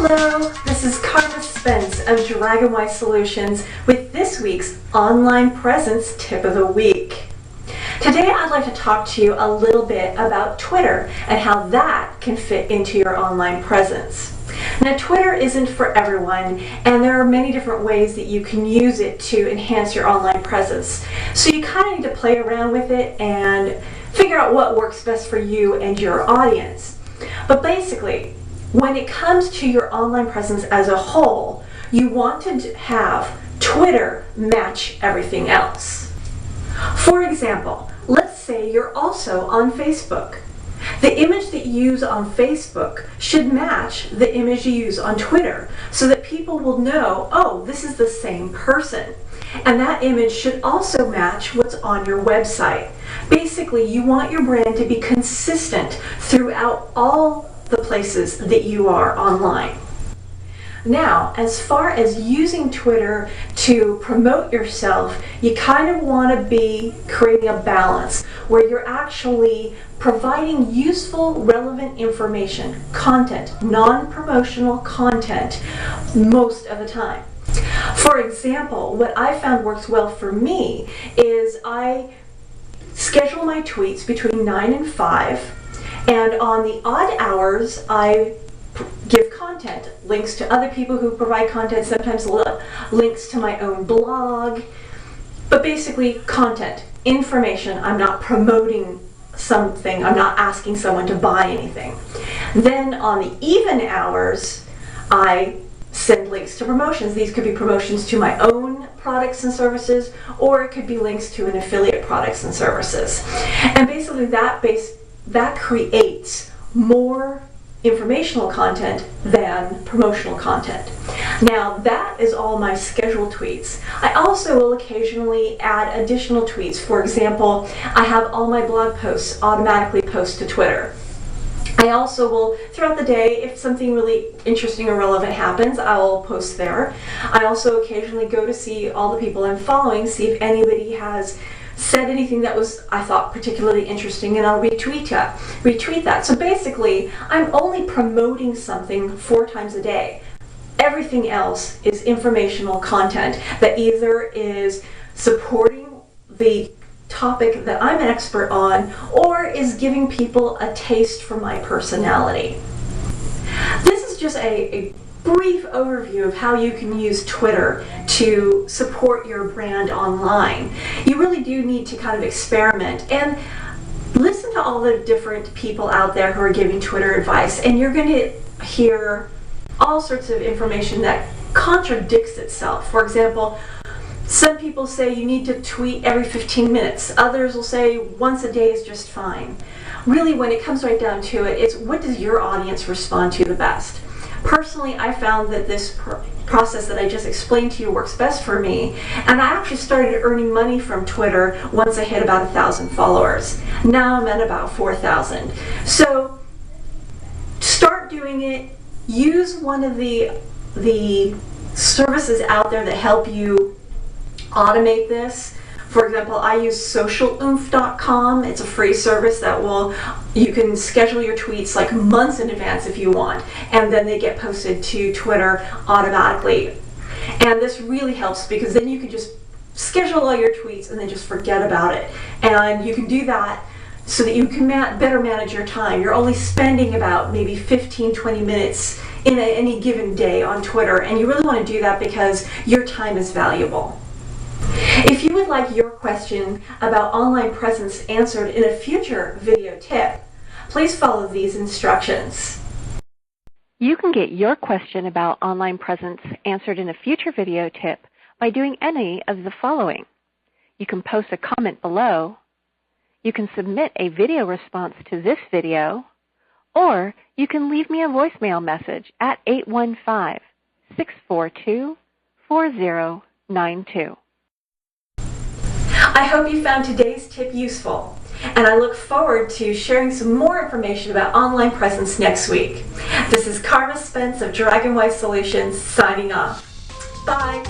Hello, this is Karma Spence of Dragonwise Solutions with this week's Online Presence Tip of the Week. Today I'd like to talk to you a little bit about Twitter and how that can fit into your online presence. Now, Twitter isn't for everyone, and there are many different ways that you can use it to enhance your online presence. So you kind of need to play around with it and figure out what works best for you and your audience. But basically, when it comes to your online presence as a whole, you want to have Twitter match everything else. For example, let's say you're also on Facebook. The image that you use on Facebook should match the image you use on Twitter so that people will know, oh, this is the same person. And that image should also match what's on your website. Basically, you want your brand to be consistent throughout all the places that you are online. Now, as far as using Twitter to promote yourself, you kind of want to be creating a balance where you're actually providing useful, relevant information, content, non-promotional content most of the time. For example, what I found works well for me is I schedule my tweets between 9 and 5. And on the odd hours, I give content, links to other people who provide content, sometimes links to my own blog, but basically content, information. I'm not promoting something, I'm not asking someone to buy anything. Then on the even hours, I send links to promotions. These could be promotions to my own products and services, or it could be links to an affiliate products and services. And basically that creates more informational content than promotional content. Now, that is all my scheduled tweets. I also will occasionally add additional tweets. For example, I have all my blog posts automatically post to Twitter. I also will, throughout the day, if something really interesting or relevant happens, I'll post there. I also occasionally go to see all the people I'm following, see if anybody has said anything that was, I thought, particularly interesting, and I'll retweet that. So basically, I'm only promoting something 4 times a day. Everything else is informational content that either is supporting the topic that I'm an expert on or is giving people a taste for my personality. This is just a brief overview of how you can use Twitter to support your brand online. You really do need to kind of experiment and listen to all the different people out there who are giving Twitter advice, and you're going to hear all sorts of information that contradicts itself. For example, some people say you need to tweet every 15 minutes. Others will say once a day is just fine. Really, when it comes right down to it, it's what does your audience respond to the best? Personally, I found that this process that I just explained to you works best for me, and I actually started earning money from Twitter once I hit about 1,000 followers. Now I'm at about 4,000. So start doing it. Use one of the services out there that help you automate this. For example, I use socialoomph.com. It's a free service that you can schedule your tweets like months in advance if you want, and then they get posted to Twitter automatically. And this really helps because then you can just schedule all your tweets and then just forget about it. And you can do that so that you can better manage your time. You're only spending about maybe 15-20 minutes in any given day on Twitter, and you really want to do that because your time is valuable. If you would like your question about online presence answered in a future video tip, please follow these instructions. You can get your question about online presence answered in a future video tip by doing any of the following. You can post a comment below, you can submit a video response to this video, or you can leave me a voicemail message at 815-642-4092. I hope you found today's tip useful, and I look forward to sharing some more information about online presence next week. This is Karma Spence of Dragonwise Solutions signing off. Bye.